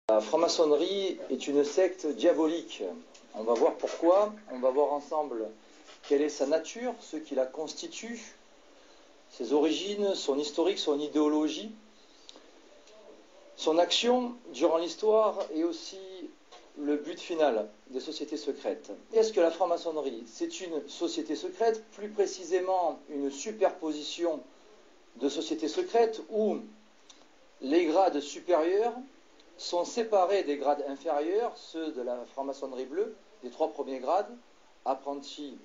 La franc-maçonnerie est une secte diabolique. On va voir pourquoi, on va voir ensemble quelle est sa nature, ce qui la constitue, ses origines, son historique, son idéologie, son action durant l'histoire et aussi le but final des sociétés secrètes. Est-ce que la franc-maçonnerie, c'est une société secrète, plus précisément une superposition de sociétés secrètes où les grades supérieurs sont séparés des grades inférieurs, ceux de la franc-maçonnerie bleue, des 3 premiers grades, apprenti,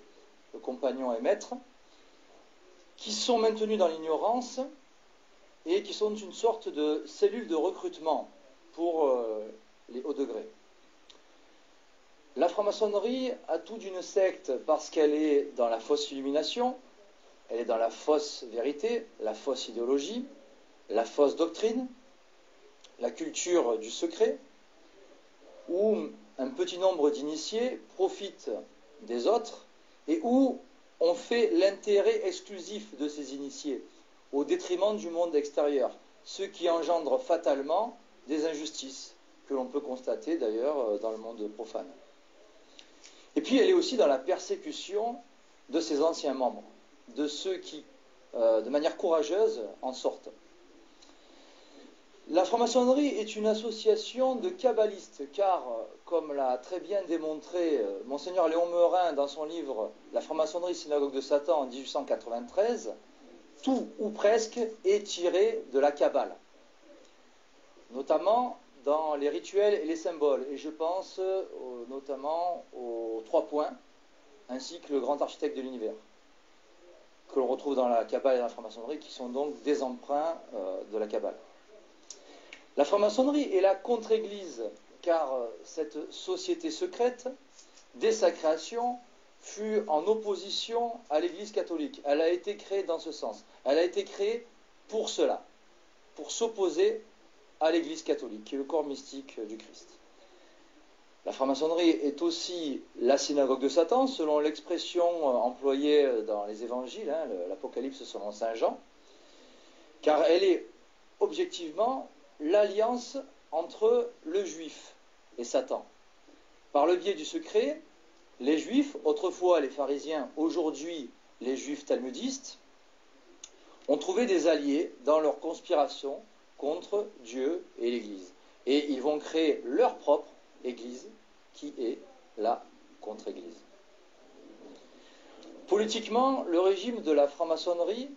compagnon et maître, qui sont maintenus dans l'ignorance et qui sont une sorte de cellule de recrutement pour les hauts degrés. La franc-maçonnerie a tout d'une secte parce qu'elle est dans la fausse illumination, elle est dans la fausse vérité, la fausse idéologie, la fausse doctrine, la culture du secret, où un petit nombre d'initiés profitent des autres et où on fait l'intérêt exclusif de ces initiés au détriment du monde extérieur, ce qui engendre fatalement des injustices que l'on peut constater d'ailleurs dans le monde profane. Et puis elle est aussi dans la persécution de ses anciens membres, de ceux qui, de manière courageuse, en sortent. La franc-maçonnerie est une association de kabbalistes, car, comme l'a très bien démontré Monseigneur Léon Meurin dans son livre « La franc-maçonnerie, synagogue de Satan » en 1893, tout ou presque est tiré de la Kabbale, notamment dans les rituels et les symboles. Et je pense notamment aux 3 points, ainsi que le grand architecte de l'univers, que l'on retrouve dans la Kabbale et dans la franc-maçonnerie, qui sont donc des emprunts de la Kabbale. La franc-maçonnerie est la contre-église, car cette société secrète, dès sa création, fut en opposition à l'église catholique. Elle a été créée dans ce sens. Elle a été créée pour cela, pour s'opposer à l'église catholique, qui est le corps mystique du Christ. La franc-maçonnerie est aussi la synagogue de Satan, selon l'expression employée dans les évangiles, l'Apocalypse selon saint Jean, car elle est objectivement l'alliance entre le juif et Satan. Par le biais du secret, les juifs, autrefois les pharisiens, aujourd'hui les juifs talmudistes, ont trouvé des alliés dans leur conspiration contre Dieu et l'Église. Et ils vont créer leur propre Église, qui est la contre-Église. Politiquement, le régime de la franc-maçonnerie,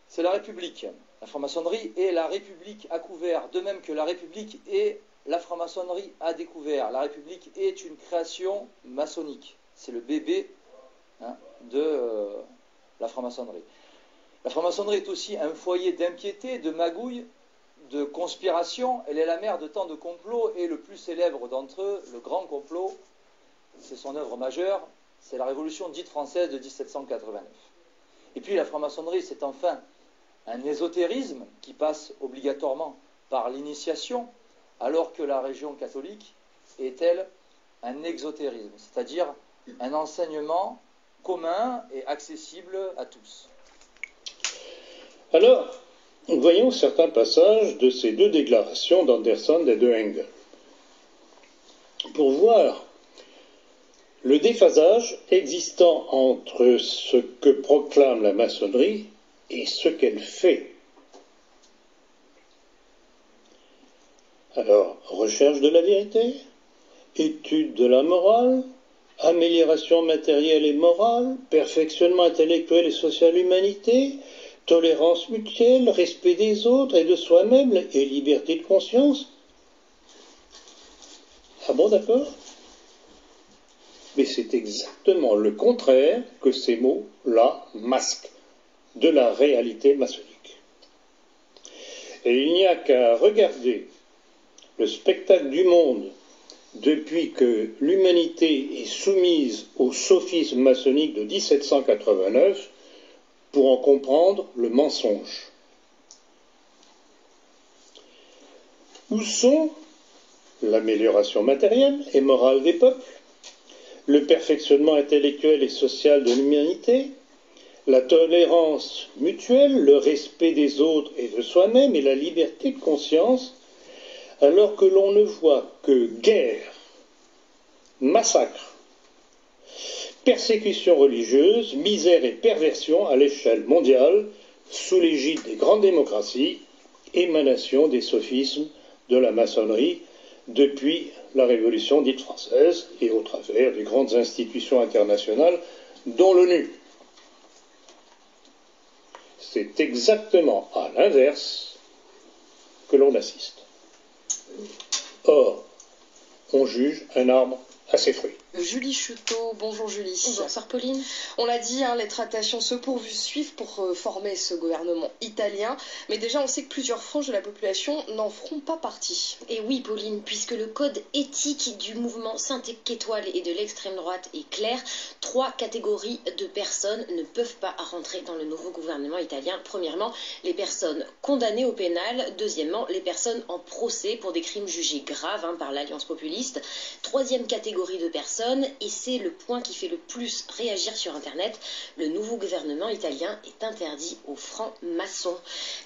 c'est la République. La franc-maçonnerie est la République à couvert, de même que la République est la franc-maçonnerie à découvert. La République est une création maçonnique. C'est le bébé de la franc-maçonnerie. La franc-maçonnerie est aussi un foyer d'impiété, de magouille, de conspiration. Elle est la mère de tant de complots et le plus célèbre d'entre eux, le grand complot, c'est son œuvre majeure, c'est la Révolution dite française de 1789. Et puis la franc-maçonnerie, c'est enfin un ésotérisme qui passe obligatoirement par l'initiation, alors que la religion catholique est, elle, un exotérisme, c'est-à-dire un enseignement commun et accessible à tous. Alors, voyons certains passages de ces 2 déclarations d'Anderson et de Engel. Pour voir le déphasage existant entre ce que proclame la maçonnerie et ce qu'elle fait. Alors, recherche de la vérité, étude de la morale, amélioration matérielle et morale, perfectionnement intellectuel et social de l'humanité, tolérance mutuelle, respect des autres et de soi-même et liberté de conscience. Ah bon, d'accord? Mais c'est exactement le contraire que ces mots-là masquent de la réalité maçonnique. Et il n'y a qu'à regarder le spectacle du monde depuis que l'humanité est soumise au sophisme maçonnique de 1789 pour en comprendre le mensonge. Où sont l'amélioration matérielle et morale des peuples, le perfectionnement intellectuel et social de l'humanité, la tolérance mutuelle, le respect des autres et de soi-même et la liberté de conscience, alors que l'on ne voit que guerre, massacre, persécution religieuse, misère et perversion à l'échelle mondiale, sous l'égide des grandes démocraties, émanation des sophismes de la maçonnerie depuis la Révolution dite française et au travers des grandes institutions internationales, dont l'ONU. C'est exactement à l'inverse que l'on assiste. Or, on juge un arbre à ses fruits. Julie Chuteau, bonjour Julie. Bonsoir Pauline. On l'a dit, les tractations se poursuivent pour former ce gouvernement italien, mais déjà on sait que plusieurs franges de la population n'en feront pas partie. Et oui Pauline, puisque le code éthique du mouvement 5 étoiles et de l'extrême droite est clair, 3 catégories de personnes ne peuvent pas rentrer dans le nouveau gouvernement italien. Premièrement, les personnes condamnées au pénal. Deuxièmement, les personnes en procès pour des crimes jugés graves par l'Alliance populiste. Troisième catégorie de personnes, et c'est le point qui fait le plus réagir sur Internet, le nouveau gouvernement italien est interdit aux francs-maçons.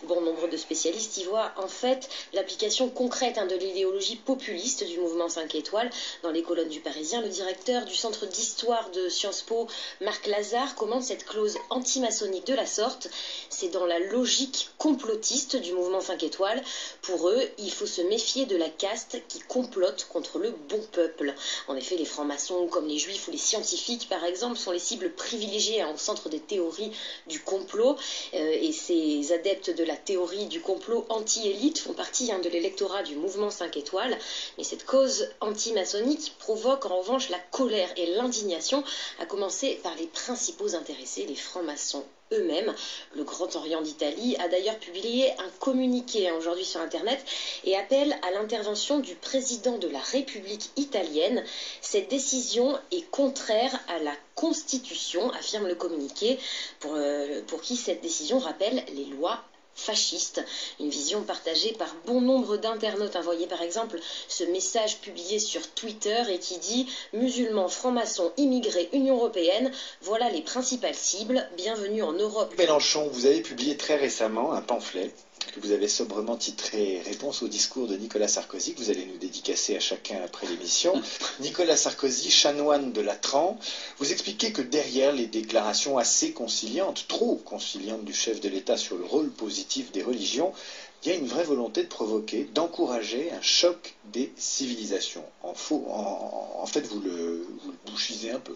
Bon nombre de spécialistes y voient en fait l'application concrète de l'idéologie populiste du mouvement 5 étoiles. Dans les colonnes du Parisien, le directeur du centre d'histoire de Sciences Po, Marc Lazare, commente cette clause anti-maçonnique de la sorte. C'est dans la logique complotiste du mouvement 5 étoiles. Pour eux, il faut se méfier de la caste qui complote contre le bon peuple. En effet, les francs-maçons, comme les juifs ou les scientifiques par exemple, sont les cibles privilégiées au centre des théories du complot, et ces adeptes de la théorie du complot anti-élite font partie de l'électorat du mouvement 5 étoiles, mais cette cause anti-maçonnique provoque en revanche la colère et l'indignation, à commencer par les principaux intéressés, les francs-maçons eux-mêmes. Le Grand Orient d'Italie a d'ailleurs publié un communiqué aujourd'hui sur Internet et appelle à l'intervention du président de la République italienne. Cette décision est contraire à la Constitution, affirme le communiqué, pour qui cette décision rappelle les lois fasciste, une vision partagée par bon nombre d'internautes. Voyez par exemple ce message publié sur Twitter et qui dit « Musulmans, francs-maçons, immigrés, Union européenne, voilà les principales cibles, bienvenue en Europe ». Mélenchon, vous avez publié très récemment un pamphlet que vous avez sobrement titré « Réponse au discours de Nicolas Sarkozy », que vous allez nous dédicacer à chacun après l'émission. Nicolas Sarkozy, chanoine de Latran, vous expliquez que derrière les déclarations assez conciliantes, trop conciliantes du chef de l'État sur le rôle positif des religions, il y a une vraie volonté de provoquer, d'encourager un choc des civilisations. En fait, vous le bouchisez un peu.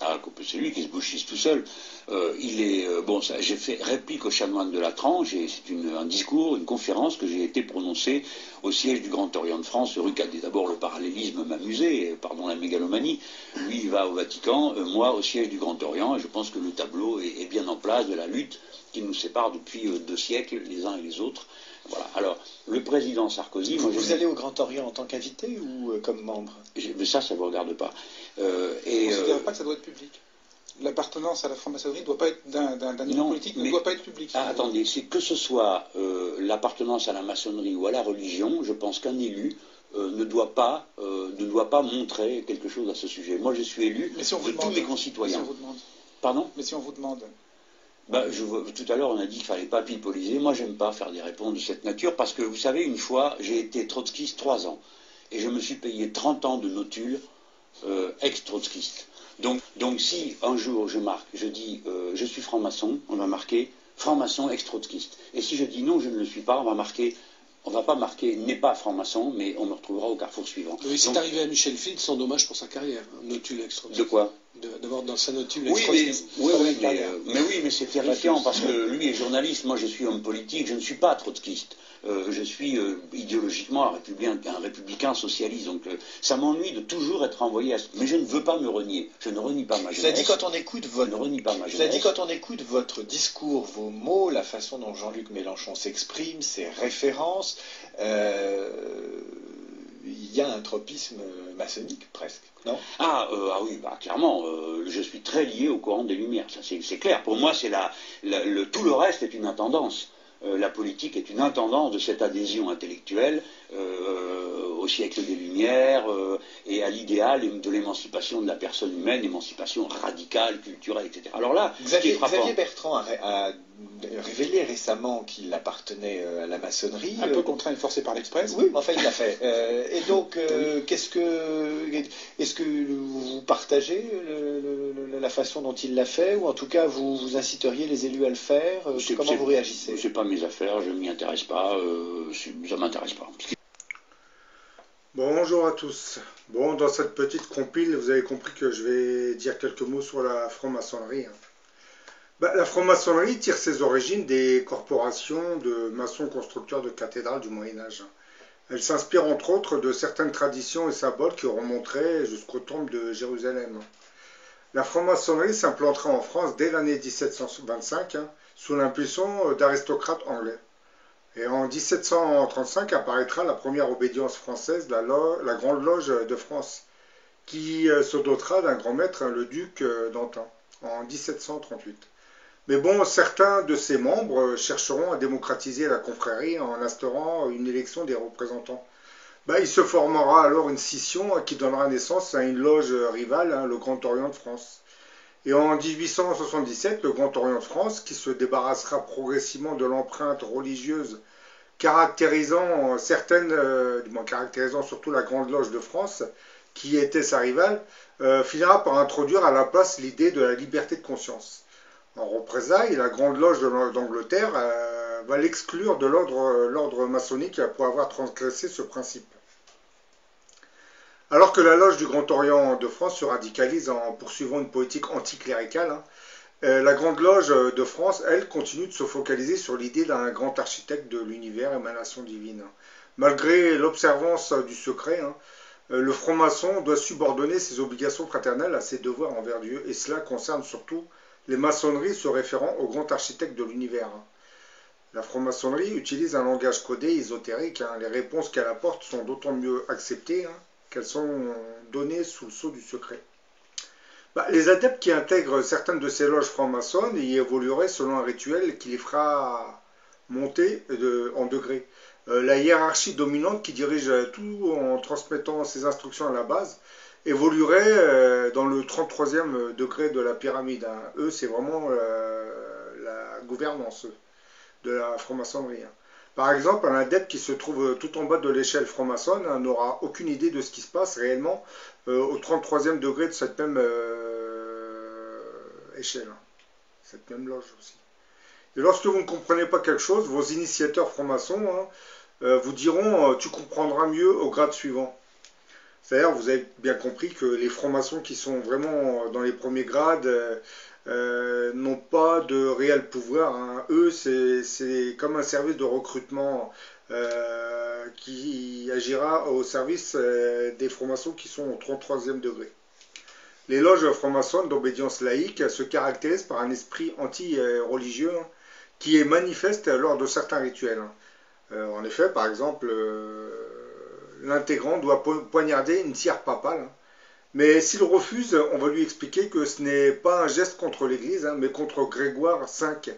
Ah, c'est lui qui se bouchise tout seul. J'ai fait réplique au chanoine de Latran. C'est un discours, une conférence que j'ai été prononcée au siège du Grand Orient de France, rue Cadet. D'abord, le parallélisme m'amusait, pardon la mégalomanie. Lui, il va au Vatican, moi au siège du Grand Orient, et je pense que le tableau est bien en place de la lutte qui nous sépare depuis 2 siècles, les uns et les autres. Voilà. Alors, le président Sarkozy... Vous allez au Grand Orient en tant qu'invité ou comme membre? Mais ça ne vous regarde pas. Vous ne considérez pas que ça doit être public? L'appartenance à la franc-maçonnerie ne doit pas être d'un niveau politique, ne doit pas être public. Attendez, c'est que ce soit l'appartenance à la maçonnerie ou à la religion, je pense qu'un élu ne doit pas montrer quelque chose à ce sujet. Moi, je suis élu de tous mes concitoyens. Mais si on vous demande. Pardon? Mais si on vous demande. Tout à l'heure, on a dit qu'il ne fallait pas pipoliser. Moi, j'aime pas faire des réponses de cette nature parce que, vous savez, une fois, j'ai été trotskiste 3 ans et je me suis payé 30 ans de notule ex-trotskiste. Donc, si un jour je dis je suis franc-maçon, on va marquer franc-maçon ex-trotskiste. Et si je dis non, je ne le suis pas, on va pas marquer n'est pas franc-maçon, mais on me retrouvera au carrefour suivant. Oui, c'est arrivé à Michel Field, sans dommage pour sa carrière, notule ex-trotskiste. De quoi? D'avoir dans sa notule Oui, ex-trotskiste. mais c'est terrifiant parce que lui est journaliste, moi je suis homme politique, je ne suis pas trotskiste. Je suis idéologiquement un républicain socialiste, donc ça m'ennuie de toujours être envoyé à ce... Mais je ne veux pas me renier, je ne renie pas ma jeunesse. Cela dit, quand on écoute votre discours, vos mots, la façon dont Jean-Luc Mélenchon s'exprime, ses références, il y a un tropisme maçonnique presque, non? Oui, clairement, je suis très lié au courant des Lumières, ça c'est clair. Pour moi, tout le reste est une intendance. La politique est une intendance de cette adhésion intellectuelle au siècle des Lumières et à l'idéal de l'émancipation de la personne humaine, émancipation radicale, culturelle, etc. Alors là, Xavier Bertrand a révélé récemment qu'il appartenait à la maçonnerie. Un peu contraint et forcé par l'Express. Oui, mais enfin il l'a fait. Et donc, est-ce que vous partagez la façon dont il l'a fait, ou en tout cas vous inciteriez les élus à le faire? Comment vous réagissez? C'est pas mes affaires, je ne m'y intéresse pas, ça m'intéresse pas. Bonjour à tous. Bon, dans cette petite compile, vous avez compris que je vais dire quelques mots sur la franc-maçonnerie. La franc-maçonnerie tire ses origines des corporations de maçons constructeurs de cathédrales du Moyen-Âge. Elle s'inspire entre autres de certaines traditions et symboles qui remonteraient jusqu'au temple de Jérusalem. La franc-maçonnerie s'implantera en France dès l'année 1725, sous l'impulsion d'aristocrates anglais. Et en 1735 apparaîtra la première obédience française, la Grande Loge de France, qui se dotera d'un grand maître, le duc d'Antin, en 1738. Mais bon, certains de ses membres chercheront à démocratiser la confrérie en instaurant une élection des représentants. Il se formera alors une scission qui donnera naissance à une loge rivale, le Grand Orient de France. Et en 1877, le Grand Orient de France, qui se débarrassera progressivement de l'empreinte religieuse caractérisant surtout la Grande Loge de France, qui était sa rivale, finira par introduire à la place l'idée de la liberté de conscience. En représailles, la Grande Loge d'Angleterre va l'exclure de l'ordre maçonnique pour avoir transgressé ce principe. Alors que la Loge du Grand Orient de France se radicalise en poursuivant une politique anticléricale, la Grande Loge de France, elle, continue de se focaliser sur l'idée d'un grand architecte de l'univers, émanation divine. Malgré l'observance du secret, le franc-maçon doit subordonner ses obligations fraternelles à ses devoirs envers Dieu, et cela concerne surtout les maçonneries se référant au grand architecte de l'univers. La franc-maçonnerie utilise un langage codé, ésotérique. Les réponses qu'elle apporte sont d'autant mieux acceptées qu'elles sont données sous le sceau du secret. Les adeptes qui intègrent certaines de ces loges franc-maçonnes y évolueraient selon un rituel qui les fera monter en degrés. La hiérarchie dominante qui dirige tout en transmettant ses instructions à la base évoluerait dans le 33e degré de la pyramide. Eux, c'est vraiment la gouvernance de la franc-maçonnerie. Par exemple, un adepte qui se trouve tout en bas de l'échelle franc-maçonne n'aura aucune idée de ce qui se passe réellement au 33e degré de cette même échelle, cette même loge aussi. Et lorsque vous ne comprenez pas quelque chose, vos initiateurs francs-maçons vous diront « tu comprendras mieux au grade suivant ». C'est-à-dire, vous avez bien compris que les francs-maçons qui sont vraiment dans les premiers grades n'ont pas de réel pouvoir. Eux, c'est comme un service de recrutement qui agira au service des francs-maçons qui sont au 33e degré. Les loges franc-maçonnes d'obédience laïque se caractérisent par un esprit anti-religieux qui est manifeste lors de certains rituels. En effet, par exemple, l'intégrant doit poignarder une cire papale. Mais s'il refuse, on va lui expliquer que ce n'est pas un geste contre l'Église, mais contre Grégoire V,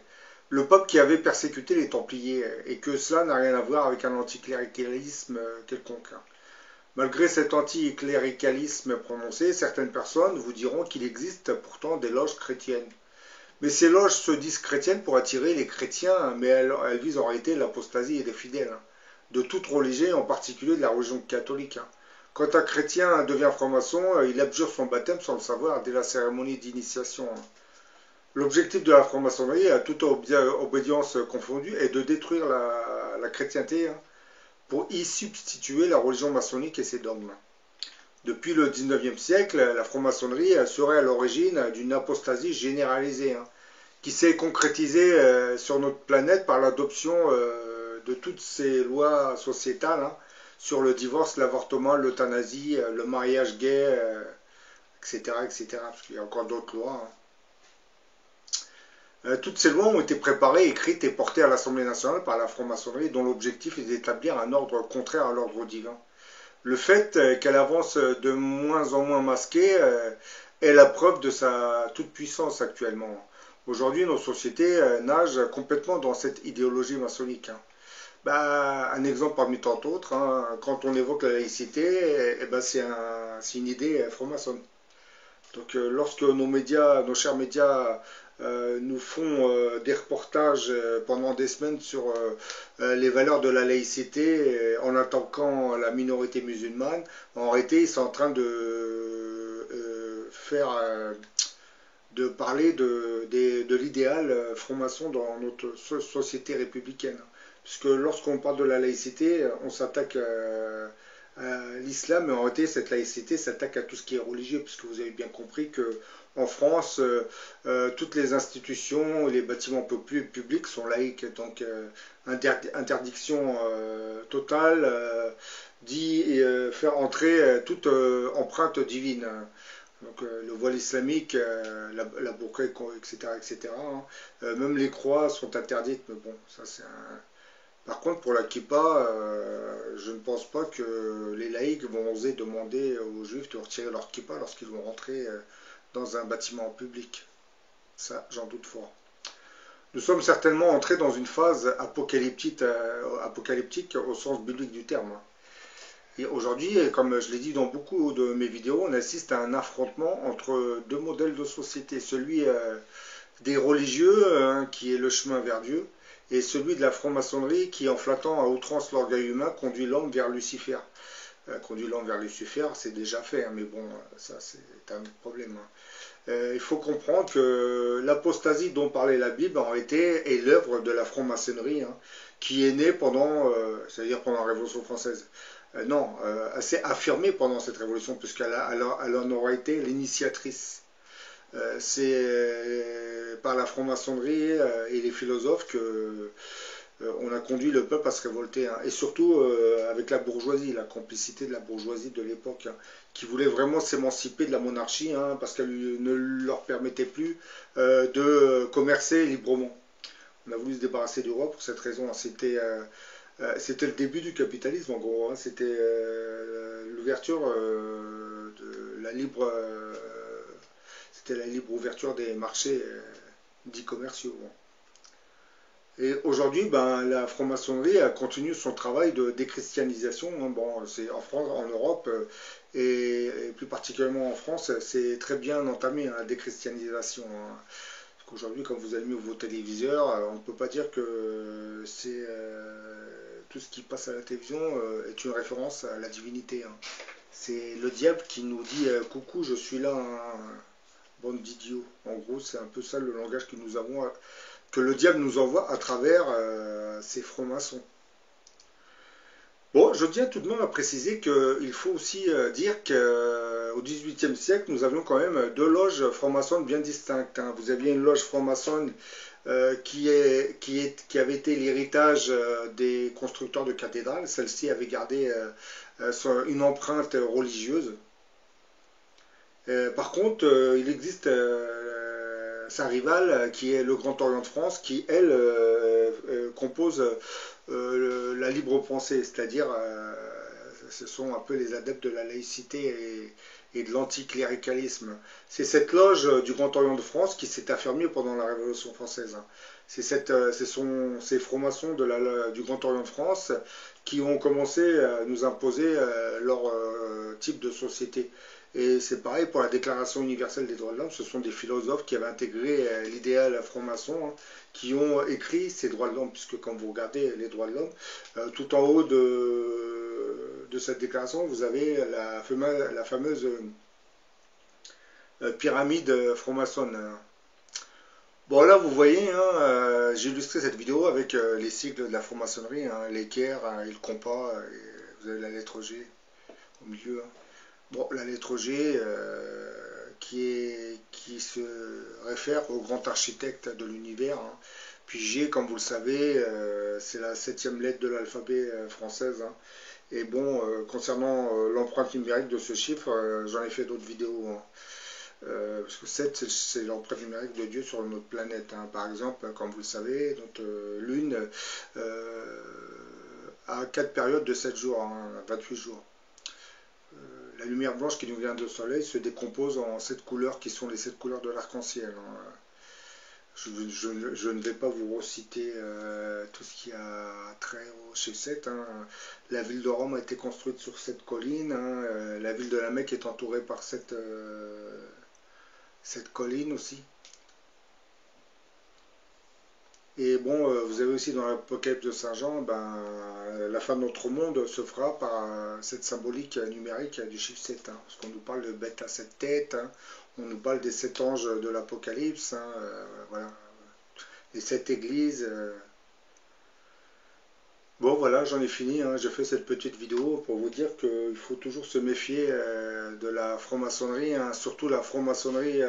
le pape qui avait persécuté les Templiers, et que cela n'a rien à voir avec un anticléricalisme quelconque. Malgré cet anticléricalisme prononcé, certaines personnes vous diront qu'il existe pourtant des loges chrétiennes. Mais ces loges se disent chrétiennes pour attirer les chrétiens, mais elles visent en réalité l'apostasie des fidèles, de toute religion, en particulier de la religion catholique. Quand un chrétien devient franc-maçon, il abjure son baptême sans le savoir dès la cérémonie d'initiation. L'objectif de la franc-maçonnerie, à toute obédience confondue, est de détruire la chrétienté pour y substituer la religion maçonnique et ses dogmes. Depuis le XIXe siècle, la franc-maçonnerie serait à l'origine d'une apostasie généralisée, qui s'est concrétisée sur notre planète par l'adoption de toutes ces lois sociétales sur le divorce, l'avortement, l'euthanasie, le mariage gay, etc., etc., parce qu'il y a encore d'autres lois. Toutes ces lois ont été préparées, écrites et portées à l'Assemblée nationale par la franc-maçonnerie, dont l'objectif est d'établir un ordre contraire à l'ordre divin. Le fait qu'elle avance de moins en moins masquée est la preuve de sa toute-puissance actuellement. Aujourd'hui, nos sociétés nagent complètement dans cette idéologie maçonnique. Un exemple parmi tant d'autres, hein, quand on évoque la laïcité, c'est une idée franc-maçonne. Donc lorsque nos chers médias nous font des reportages pendant des semaines sur les valeurs de la laïcité en attaquant la minorité musulmane, en réalité ils sont en train de parler de l'idéal franc-maçon dans notre société républicaine. Puisque lorsqu'on parle de la laïcité, on s'attaque à l'islam, mais en réalité, cette laïcité s'attaque à tout ce qui est religieux, puisque vous avez bien compris que en France, toutes les institutions, les bâtiments publics sont laïques, donc interdiction totale dit faire entrer toute empreinte divine. Donc le voile islamique, la burqa, etc., etc. Hein. Même les croix sont interdites, mais bon, ça c'est un... Par contre, pour la kippa, je ne pense pas que les laïcs vont oser demander aux juifs de retirer leur kippa lorsqu'ils vont rentrer dans un bâtiment public. Ça, j'en doute fort. Nous sommes certainement entrés dans une phase apocalyptique au sens biblique du terme. Et aujourd'hui, comme je l'ai dit dans beaucoup de mes vidéos, on assiste à un affrontement entre deux modèles de société. Celui des religieux, hein, qui est le chemin vers Dieu, et celui de la franc-maçonnerie qui, en flattant à outrance l'orgueil humain, conduit l'homme vers Lucifer. Conduit l'homme vers Lucifer, c'est déjà fait, hein, mais bon, ça c'est un autre problème. Hein. Il faut comprendre que l'apostasie dont parlait la Bible en réalité est l'œuvre de la franc-maçonnerie, hein, qui est née pendant, c'est-à-dire pendant la Révolution française. Non, elle s'est affirmée pendant cette révolution, puisqu'elle en aura été l'initiatrice. C'est par la franc-maçonnerie et les philosophes que on a conduit le peuple à se révolter, hein. Et surtout avec la bourgeoisie, la complicité de la bourgeoisie de l'époque, hein, qui voulait vraiment s'émanciper de la monarchie, hein, parce qu'elle ne leur permettait plus de commercer librement. On a voulu se débarrasser du roi pour cette raison, hein. C'était le début du capitalisme en gros, hein. C'était l'ouverture de la libre... C'était la libre ouverture des marchés dits commerciaux. Et aujourd'hui, la franc-maçonnerie a continué son travail de déchristianisation. Bon, c'est en France, en Europe, et plus particulièrement en France, c'est très bien entamé, hein, la déchristianisation. Hein. Parce qu'aujourd'hui, quand vous allumez vos téléviseurs, on ne peut pas dire que c'est tout ce qui passe à la télévision est une référence à la divinité. Hein. C'est le diable qui nous dit coucou, je suis là. Hein. Bande d'idiots. En gros, c'est un peu ça le langage que nous avons, que le diable nous envoie à travers ces francs-maçons. Bon, je tiens tout de même à préciser qu'il faut aussi dire qu'au XVIIIe siècle, nous avions quand même deux loges franc-maçonnes bien distinctes. Hein. Vous aviez une loge franc-maçonne qui avait été l'héritage des constructeurs de cathédrales. Celle-ci avait gardé une empreinte religieuse. Par contre, il existe sa rivale qui est le Grand Orient de France, qui elle compose la libre pensée, c'est-à-dire ce sont un peu les adeptes de la laïcité et de l'anticléricalisme. C'est cette loge du Grand Orient de France qui s'est affirmée pendant la Révolution française. C'est ces francs-maçons du Grand Orient de France qui ont commencé à nous imposer leur type de société. Et c'est pareil pour la Déclaration universelle des droits de l'homme, ce sont des philosophes qui avaient intégré l'idéal franc-maçon, hein, qui ont écrit ces droits de l'homme, puisque quand vous regardez les droits de l'homme, tout en haut de cette déclaration, vous avez la fameuse pyramide franc-maçonne. Hein. Bon là vous voyez, hein, j'ai illustré cette vidéo avec les sigles de la franc-maçonnerie, hein, l'équerre et le compas, et vous avez la lettre G au milieu. Hein. Bon, la lettre G qui se réfère au grand architecte de l'univers. Hein. Puis G, comme vous le savez, c'est la 7e lettre de l'alphabet française. Hein. Et bon, concernant l'empreinte numérique de ce chiffre, j'en ai fait d'autres vidéos. Hein. Parce que 7, c'est l'empreinte numérique de Dieu sur notre planète. Hein. Par exemple, comme vous le savez, notre Lune a 4 périodes de 7 jours, hein, 28 jours. La lumière blanche qui nous vient du soleil se décompose en 7 couleurs qui sont les 7 couleurs de l'arc-en-ciel. Hein. Je ne vais pas vous reciter tout ce qui a trait au G7. Hein. La ville de Rome a été construite sur cette colline. Hein. La ville de la Mecque est entourée par cette colline aussi. Et bon, vous avez aussi dans l'Apocalypse de Saint Jean, la fin de notre monde se fera par cette symbolique numérique du chiffre 7. Hein. Parce qu'on nous parle de bête à 7 têtes. Hein. On nous parle des 7 anges de l'Apocalypse, hein, voilà, les 7 églises. Bon voilà, j'en ai fini, hein. J'ai fait cette petite vidéo pour vous dire qu'il faut toujours se méfier de la franc-maçonnerie, hein, surtout la franc-maçonnerie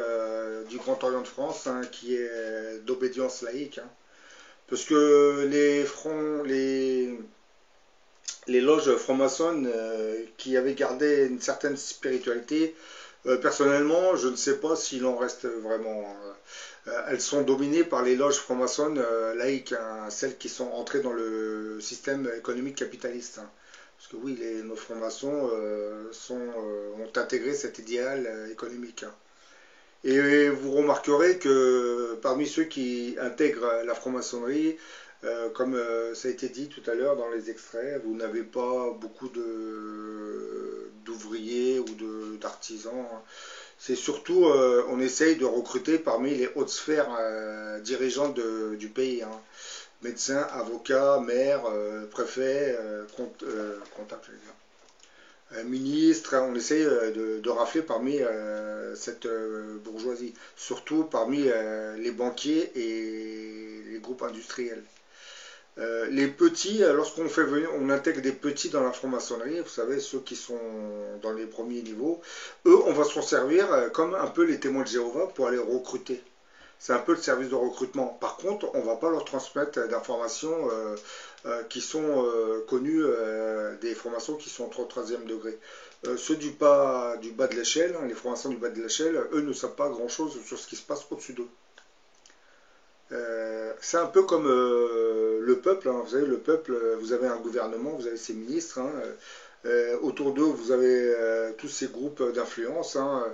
du Grand Orient de France, hein, qui est d'obédience laïque. Hein. Parce que les loges franc-maçonnes qui avaient gardé une certaine spiritualité, personnellement, je ne sais pas s'il en reste vraiment. Elles sont dominées par les loges franc-maçonnes laïques, hein, celles qui sont entrées dans le système économique capitaliste. Hein. Parce que oui, nos francs-maçons ont intégré cet idéal économique. Hein. Et vous remarquerez que parmi ceux qui intègrent la franc-maçonnerie, comme ça a été dit tout à l'heure dans les extraits, vous n'avez pas beaucoup d'ouvriers ou d'artisans. C'est surtout, on essaye de recruter parmi les hautes sphères dirigeantes du pays. Hein. Médecins, avocats, maires, préfets, comptables, ministres. On essaye de rafler parmi cette bourgeoisie, surtout parmi les banquiers et les groupes industriels. Les petits, lorsqu'on fait venir, on intègre des petits dans la franc-maçonnerie, vous savez, ceux qui sont dans les premiers niveaux, eux, on va s'en servir comme un peu les témoins de Jéhovah pour aller recruter. C'est un peu le service de recrutement. Par contre, on ne va pas leur transmettre d'informations qui sont connues, des formations qui sont au 3e degré. Ceux du bas de l'échelle, hein, les formations du bas de l'échelle, eux ne savent pas grand-chose sur ce qui se passe au-dessus d'eux. C'est un peu comme le peuple, hein. Vous savez, le peuple, vous avez un gouvernement, vous avez ses ministres, hein, autour d'eux, vous avez tous ces groupes d'influence, hein,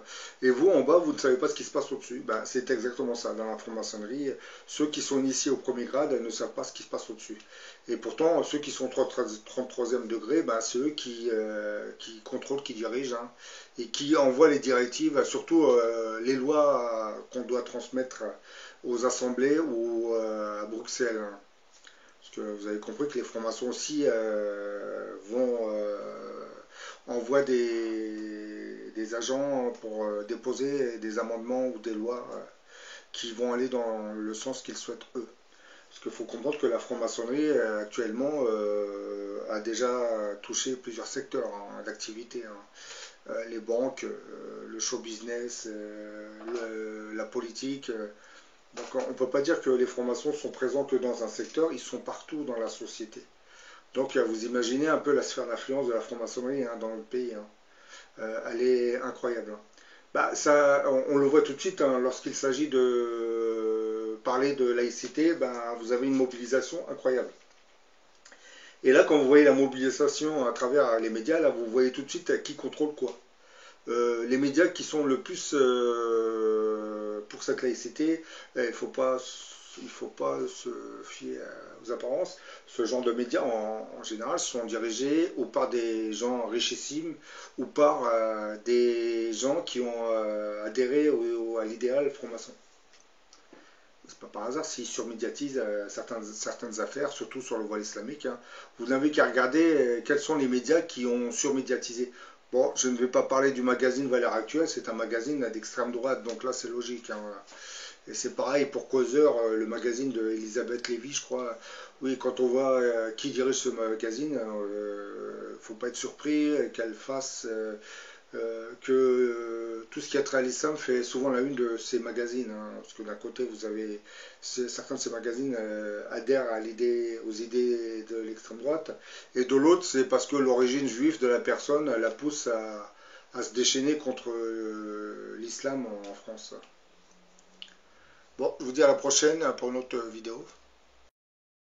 et vous, en bas, vous ne savez pas ce qui se passe au-dessus. C'est exactement ça, dans la franc-maçonnerie. Ceux qui sont initiés au premier grade ne savent pas ce qui se passe au-dessus. Et pourtant, ceux qui sont au 33e degré, c'est eux qui contrôlent, qui dirigent, hein, et qui envoient les directives, surtout les lois qu'on doit transmettre aux assemblées ou à Bruxelles. Hein. Parce que vous avez compris que les francs-maçons aussi envoient des agents pour déposer des amendements ou des lois qui vont aller dans le sens qu'ils souhaitent eux. Parce qu'il faut comprendre que la franc-maçonnerie actuellement a déjà touché plusieurs secteurs d'activité. Hein. Les banques, le show business, la politique. Donc on ne peut pas dire que les francs-maçons sont présents que dans un secteur, ils sont partout dans la société. Donc vous imaginez un peu la sphère d'influence de la franc-maçonnerie, hein, dans le pays. Hein. Elle est incroyable. Hein. On le voit tout de suite, hein, lorsqu'il s'agit de parler de laïcité, vous avez une mobilisation incroyable. Et là, quand vous voyez la mobilisation à travers les médias, là, vous voyez tout de suite qui contrôle quoi. Les médias qui sont le plus pour cette laïcité, il ne faut pas se fier aux apparences. Ce genre de médias, en général, sont dirigés ou par des gens richissimes ou par des gens qui ont adhéré à l'idéal franc-maçon. C'est pas par hasard s'ils surmédiatisent certaines affaires, surtout sur le voile islamique. Hein. Vous n'avez qu'à regarder quels sont les médias qui ont surmédiatisé. Bon, je ne vais pas parler du magazine Valeurs Actuelles, c'est un magazine d'extrême droite, donc là c'est logique. Hein. Et c'est pareil pour Causeur, le magazine de Elisabeth Lévy, je crois. Oui, quand on voit qui dirige ce magazine, il ne faut pas être surpris qu'elle fasse que tout ce qui a trait à l'islam fait souvent la une de ces magazines. Hein. Parce que d'un côté, vous avez certains de ces magazines adhèrent aux idées de l'extrême droite, et de l'autre, c'est parce que l'origine juive de la personne la pousse à se déchaîner contre l'islam en France. Bon, je vous dis à la prochaine pour une autre vidéo.